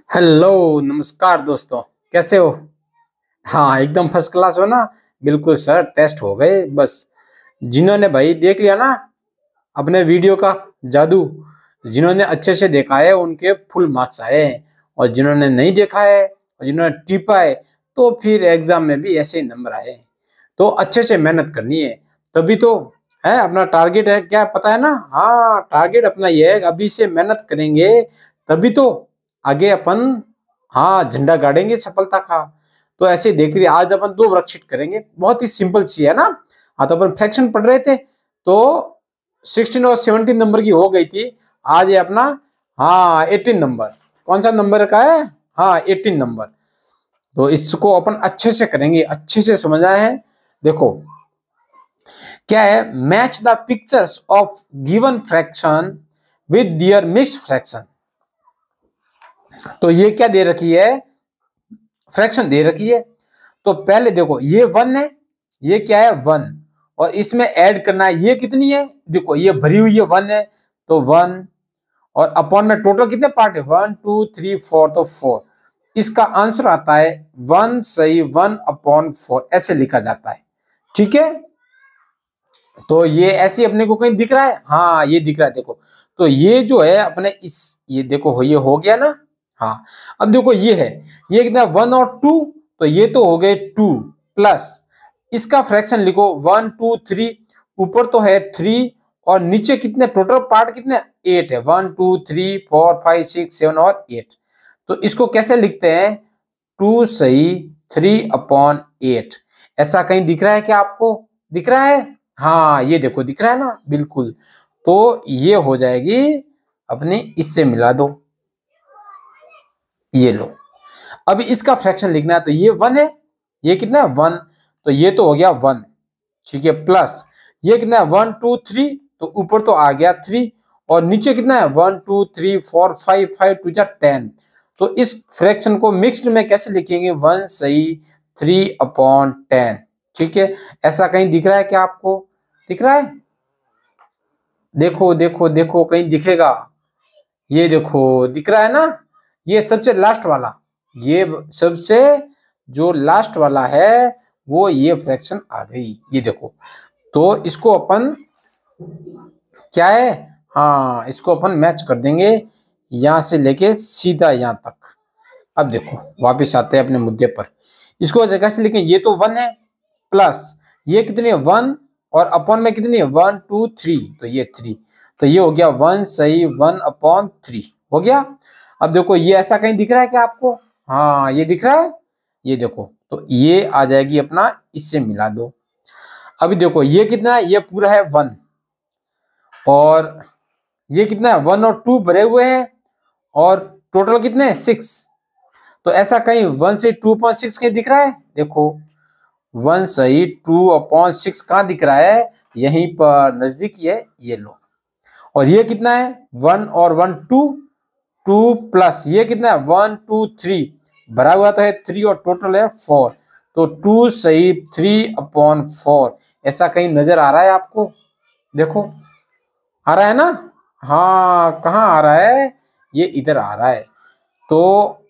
Hello नमस्कार दोस्तों। कैसे हो? हाँ, एकदम फर्स्ट क्लास हो ना। बिल्कुल सर, टेस्ट हो गए बस। जिन्होंने भाई देख लिया ना अपने वीडियो का जादू, जिन्होंने अच्छे से देखा है उनके फुल मार्क्स आए हैं, और जिन्होंने नहीं देखा है और जिन्होंने टिपा है तो फिर एग्जाम में भी ऐसे ही नंबर आए हैं। तो अच्छे से मेहनत करनी है, तभी तो है। अपना टारगेट है क्या, पता है ना? हाँ, टारगेट अपना ये है, अभी से मेहनत करेंगे तभी तो आगे अपन, हाँ, झंडा गाड़ेंगे सफलता का। तो ऐसे देख रही आज अपन दो वर्कशीट करेंगे, बहुत ही सिंपल सी है ना। हाँ, तो अपन फ्रैक्शन पढ़ रहे थे तो 16 और 17 नंबर की हो गई थी। आज ये अपना, हाँ, 18 नंबर। कौन सा नंबर का है? हाँ, 18 नंबर। तो इसको अपन अच्छे से करेंगे, अच्छे से समझना है। देखो क्या है, match the pictures of given fraction with their mixed fraction. तो ये क्या दे रखी है, फ्रैक्शन दे रखी है। तो पहले देखो ये वन है, ये क्या है, वन, और इसमें ऐड करना है, ये कितनी है, देखो ये भरी हुई है, वन है तो वन, और अपॉन में टोटल कितने पार्ट है, 1 2 3 4, तो 4। इसका आंसर आता है वन, सही, 1/4 ऐसे लिखा जाता है। ठीक है, तो ये ऐसे अपने को कहीं दिख रहा है? हाँ, ये दिख रहा है, देखो। तो ये जो है अपने इस, ये देखो ये हो गया ना। हाँ, अब देखो ये है, ये कितना, 1 और 2, तो ये तो हो गए 2 प्लस इसका फ्रैक्शन लिखो 1 2 3। ऊपर तो है 3 और नीचे कितने टोटल पार्ट कितने, 8 है, 1 2 3 4 5 6 7 और 8। तो इसको कैसे लिखते हैं, 2 सही, 3/8। ऐसा कहीं दिख रहा है क्या आपको? दिख रहा है? हाँ, ये देखो दिख रहा है ना, बिल्कुल। तो ये हो जाएगी अपनी, इससे मिला दो, ये लो। अभी इसका फ्रैक्शन लिखना है तो ये 1 है, ये कितना है, 1, तो ये तो हो गया 1। ठीक है, प्लस ये कितना है, 1 2 3, तो ऊपर तो आ गया 3, और नीचे कितना है, 1 2 3 4 5, 5 2 10। तो इस फ्रैक्शन को मिक्स्ड में कैसे लिखेंगे, 1 सही, 3/10। ठीक है, ऐसा कहीं दिख रहा है क्या आपको? दिख रहा है? देखो देखो देखो, कहीं दिखेगा? ये देखो दिख रहा है ना, ये सबसे लास्ट वाला, ये सबसे जो लास्ट वाला है वो ये फ्रैक्शन आ गई, ये देखो। तो इसको अपन क्या है, हाँ, इसको अपन मैच कर देंगे यहां से लेके सीधा यहां तक। अब देखो वापस आते हैं अपने मुद्दे पर। इसको जगह से लिखें, ये तो 1 है, प्लस ये कितनी है, 1, और अपॉन में कितनी है, 1 2 3, तो ये 3। तो ये हो गया 1 सही, 1/3 हो गया। अब देखो ये ऐसा कहीं दिख रहा है क्या आपको? हाँ, ये दिख रहा है, ये देखो। तो ये आ जाएगी अपना, इससे मिला दो। अभी देखो ये कितना है, ये पूरा है 1, और ये कितना है, 1 और 2 भरे हुए हैं, और टोटल कितने हैं, 6। तो ऐसा कहीं 1 से 2/6 कहीं दिख रहा है? देखो 1 सही, 2/6 कहाँ दिख रहा है, यहीं पर नजदीकी है, ये लो। और ये कितना है, 1 और 1 2, 2 प्लस ये कितना है, 1 2 3 भरा हुआ तो है 3, और टोटल है 4। तो 2 सही, 3/4। ऐसा कहीं नजर आ रहा है आपको? देखो आ रहा है ना। हाँ, कहाँ आ रहा है, ये इधर आ रहा है। तो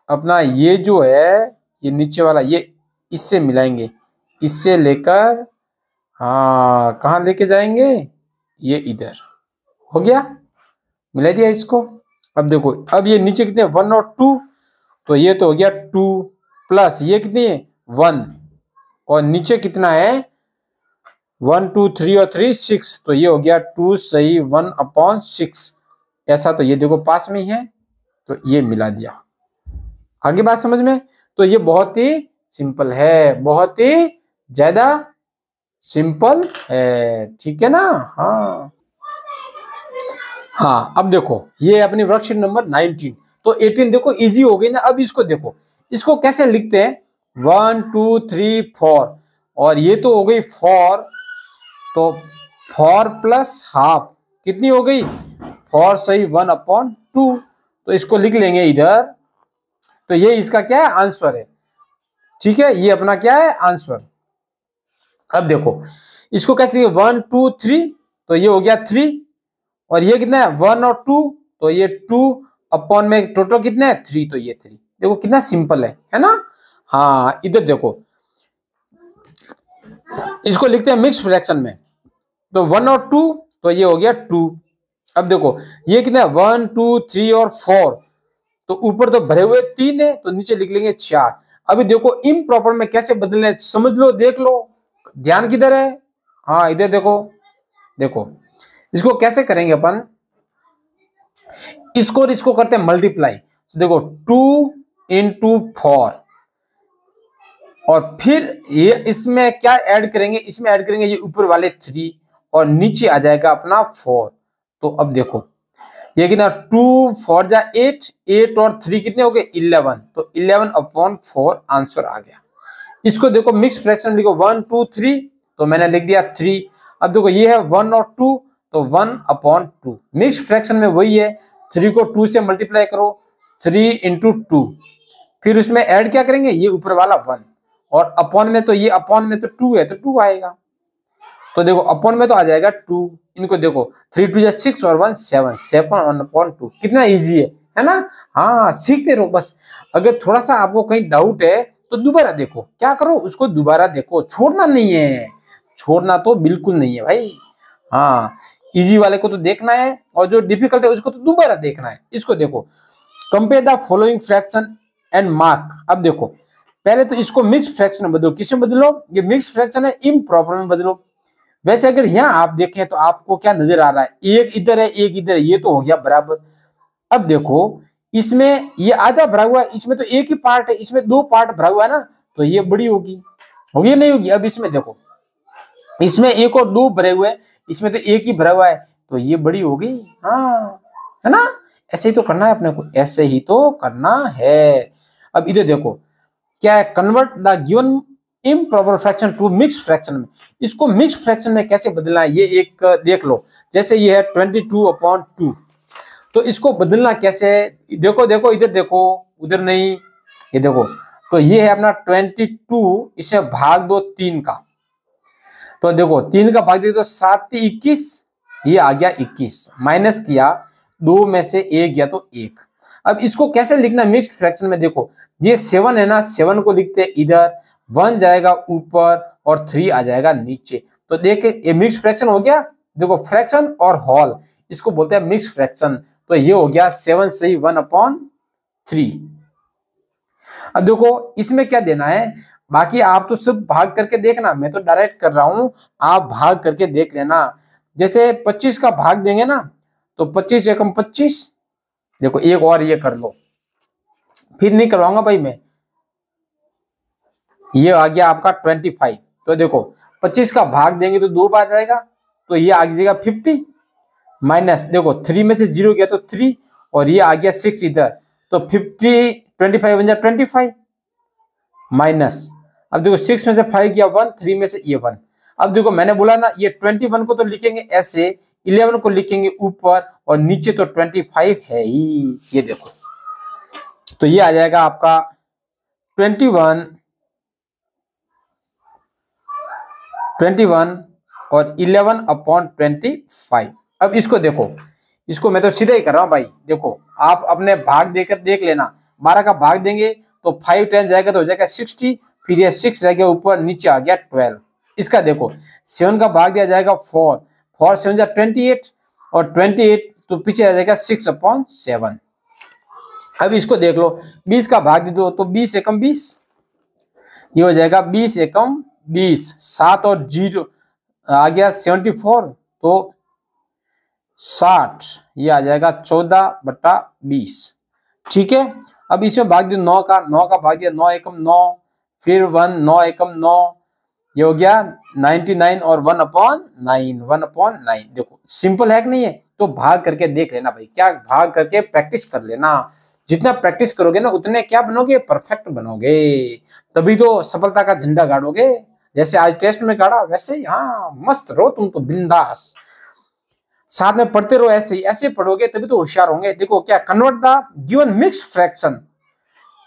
अपना ये जो है, ये नीचे वाला, ये इससे मिलाएंगे, इससे लेकर, हाँ, कहाँ लेके जाएंगे, ये इधर। हो गया, मिला दिया इसको। अब देखो, अब ये नीचे कितने, 1 और 2, तो ये तो हो गया 2, प्लस ये कितनी है, 1, और नीचे कितना है, 1 2 3 और 3 6, तो ये हो गया 2 सही, 1/6। ऐसा तो ये देखो पास में ही है, तो ये मिला दिया। आगे बात समझ में? तो ये बहुत ही सिंपल है, बहुत ही ज्यादा सिंपल है, ठीक है ना। हाँ हाँ, अब देखो ये अपनी वर्कशीट नंबर 19। तो 18 देखो इजी हो गई ना। अब इसको देखो, इसको कैसे लिखते हैं, 1 2 3 4, और ये तो हो गई 4, तो 4 प्लस हाफ कितनी हो गई, 4 सही, 1/2। तो इसको लिख लेंगे इधर। तो ये इसका क्या है, आंसर है। ठीक है, ये अपना क्या है, आंसर। अब देखो इसको कैसे लिखे, 1 2 3, तो ये हो गया 3, और ये कितना है, 1 और 2, तो ये 2 अपॉन में टोटल कितना है 3, तो ये 3। देखो कितना सिंपल है ना। हाँ इधर देखो, इसको लिखते हैं मिक्स फ्रैक्शन में, तो 1 और 2, तो ये हो गया 2। अब देखो ये कितना है 1 2 3 और 4, तो ऊपर तो भरे हुए 3 है, तो नीचे लिख लेंगे 4। अभी देखो इम्प्रॉपर में कैसे बदलना है समझ लो, देख लो, ध्यान किधर है। हाँ इधर देखो, देखो इसको कैसे करेंगे अपन, इसको और इसको करते हैं मल्टीप्लाई। तो देखो 2 इंटू 4, और फिर ये इसमें क्या ऐड करेंगे, इसमें ऐड करेंगे ये ऊपर वाले 3, और नीचे आ जाएगा अपना 4। तो अब देखो ये कितना 2 4 जा 8, 8 और 3 कितने हो गए 11, तो 11 अपॉन 4 आंसर आ गया। इसको देखो मिक्स फ्रैक्शन लिखो 1 2 3, तो मैंने लिख दिया 3। अब देखो ये है 1 और 2, तो 1 अपॉन 2। मिक्स फ्रैक्शन में वही है, 3 को 2 से मल्टीप्लाई करो, 3 इंटू 2, फिर उसमें ऐड क्या करेंगे ये ऊपर वाला 1, और अपॉन में तो ये अपॉन में तो 2 है, तो 2 आएगा। तो देखो अपॉन में तो आ जाएगा 2, इनको देखो 3 2 6 और 1 7, 7 अपॉन 2, कितना इजी है ना। हाँ सीखते रहो बस। अगर थोड़ा सा आपको कहीं डाउट है तो दोबारा देखो, क्या करो उसको दोबारा देखो, छोड़ना नहीं है, छोड़ना तो बिल्कुल नहीं है भाई। हाँ इजी वाले को तो देखना है, और जो डिफिकल्ट है उसको तो दोबारा देखना है। इसको देखो, compare the following fraction and mark. अब देखो पहले तो इसको मिक्स फ्रैक्शन में बदलो, किसमें बदलो, ये मिक्स फ्रैक्शन है, इम्प्रॉपर में बदलो। वैसे अगर यहाँ आप देखें तो आपको क्या नजर आ रहा है, एक इधर है एक इधर है, ये तो हो गया बराबर। अब देखो इसमें ये आधा भरा हुआ है, इसमें तो एक ही पार्ट है, इसमें 2 पार्ट भरा हुआ है ना, तो ये बड़ी होगी नहीं होगी। अब इसमें देखो, इसमें 1 और 2 भरे हुए हैं, इसमें तो एक ही भरा हुआ है, तो ये बड़ी होगी। हाँ है ना, ऐसे ही तो करना है अपने को, ऐसे ही तो करना है। अब इधर देखो क्या है, convert the given improper fraction to mix fraction में। इसको मिक्स फ्रैक्शन में कैसे बदलना है ये एक देख लो। जैसे ये है 22/2, तो इसको बदलना कैसे है, देखो देखो इधर देखो, उधर नहीं, ये देखो। तो ये है अपना 22, इसे भाग दो 3 का, तो देखो 3 का भाग दे तो 7 21, ये आ गया 21, माइनस किया 2 में से 1 गया तो 1। अब इसको कैसे लिखना मिक्स्ड फ्रैक्शन में, देखो ये 7 है ना, 7 को लिखते हैं इधर, 1 जाएगा ऊपर और 3 आ जाएगा नीचे, तो देखे ये मिक्स्ड फ्रैक्शन हो गया। देखो फ्रैक्शन और होल इसको बोलते हैं मिक्स्ड फ्रैक्शन, तो ये हो गया 7 से 1/3। अब देखो इसमें क्या देना है, बाकी आप तो सिर्फ भाग करके देखना, मैं तो डायरेक्ट कर रहा हूं, आप भाग करके देख लेना। जैसे 25 का भाग देंगे ना, तो 25 एकम 25, देखो एक और ये कर लो, फिर नहीं करवाऊंगा भाई मैं। ये आ गया आपका 25, तो देखो 25 का भाग देंगे तो 2 बार जाएगा, तो ये आ जाएगा 50, माइनस देखो 3 में से 0 गया तो 3, और ये आ गया 6 इधर, तो 50 25 बन जाए 25, माइनस, अब देखो 6 में से 5 गया 1, 3 में से ये 1। अब देखो मैंने बोला ना ये 21 को तो लिखेंगे ऐसे, 11 को लिखेंगे ऊपर, और नीचे तो 25 है ही, ये देखो। तो ये आ जाएगा आपका 21 और 11/25। अब इसको देखो, इसको मैं तो सीधा ही कर रहा हूं भाई, देखो आप अपने भाग देकर देख लेना। 12 का भाग देंगे तो 5 टाइम जाएगा तो हो जाएगा 60, फिर ये 6 रह गया ऊपर, नीचे आ गया 12। इसका देखो 7 का भाग दिया जाएगा 4, 4 7 जा 28, और 28 तो पीछे आ जाएगा 6/7। अब इसको देख लो, 20 का भाग दे दो तो 20 एकम 20, ये हो जाएगा 20 एकम 20, 7 और 0 आ गया 74, तो 60, ये आ जाएगा 14/20। ठीक है, अब इसमें भाग दिया 9 का, 9 का भाग दिया 9 एकम 9, फिर 1 9 एकम 9, ये हो गया 99, और 1/9, देखो सिंपल है कि नहीं है। तो भाग करके देख लेना भाई, क्या भाग करके प्रैक्टिस कर लेना, जितना प्रैक्टिस करोगे ना उतने क्या बनोगे, परफेक्ट बनोगे, तभी तो सफलता का झंडा गाड़ोगे। जैसे आज टेस्ट में गाड़ा वैसे ही, हाँ मस्त रहो तुम तो बिंदास, साथ में पढ़ते रहो, ऐसे ही ऐसे पढ़ोगे तभी तो होशियार होंगे। देखो क्या, convert the given mixed fraction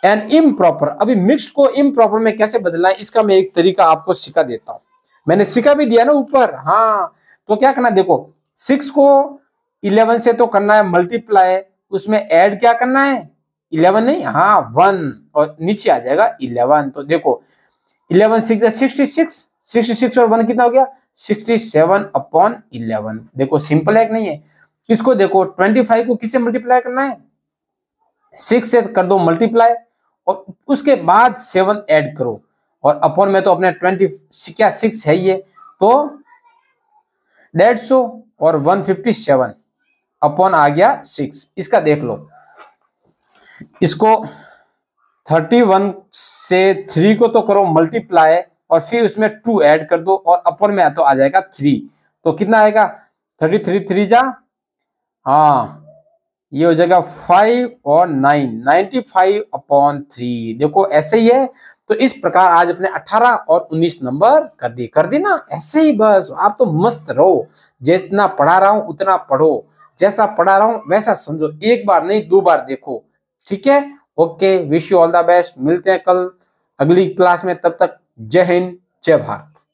and improper. अभी मिक्स्ड को इम्प्रॉपर में कैसे बदलना है, इसका मैं एक तरीका आपको सिखा देता हूं, मैंने सिखा भी दिया ना ऊपर। हाँ तो क्या करना, देखो 6 को 11 से तो करना है मल्टीप्लाई, उसमें ऐड क्या करना है, 11 नहीं, हाँ 1, और नीचे आ जाएगा 11। तो देखो 11 6 66, 66 और 1 कितना हो गया 67/11। देखो सिंपल है कि नहीं है। इसको देखो 25 को किससे मल्टीप्लाई करना है, 6 से कर दो मल्टीप्लाई, और उसके बाद 7 ऐड करो, और अपॉन में तो अपने 20 क्या 6 है ये, तो 150 और 157 अपॉन आ गया 6। इसका देख लो, इसको 31 से 3 को तो करो मल्टीप्लाई, और फिर उसमें 2 ऐड कर दो, और अपॉन में तो आ जाएगा 3। तो कितना आएगा 33 3 जा, हाँ ये हो जाएगा 5 और 9 95/3। देखो ऐसे ही है। तो इस प्रकार आज अपने 18 और 19 नंबर कर दी ना, ऐसे ही बस। आप तो मस्त रहो, जितना पढ़ा रहा हूं उतना पढ़ो, जैसा पढ़ा रहा हूं वैसा समझो, एक बार नहीं 2 बार देखो, ठीक है। Okay, wish you all the best, मिलते हैं कल अगली क्लास में, तब तक जय हिंद जय भारत।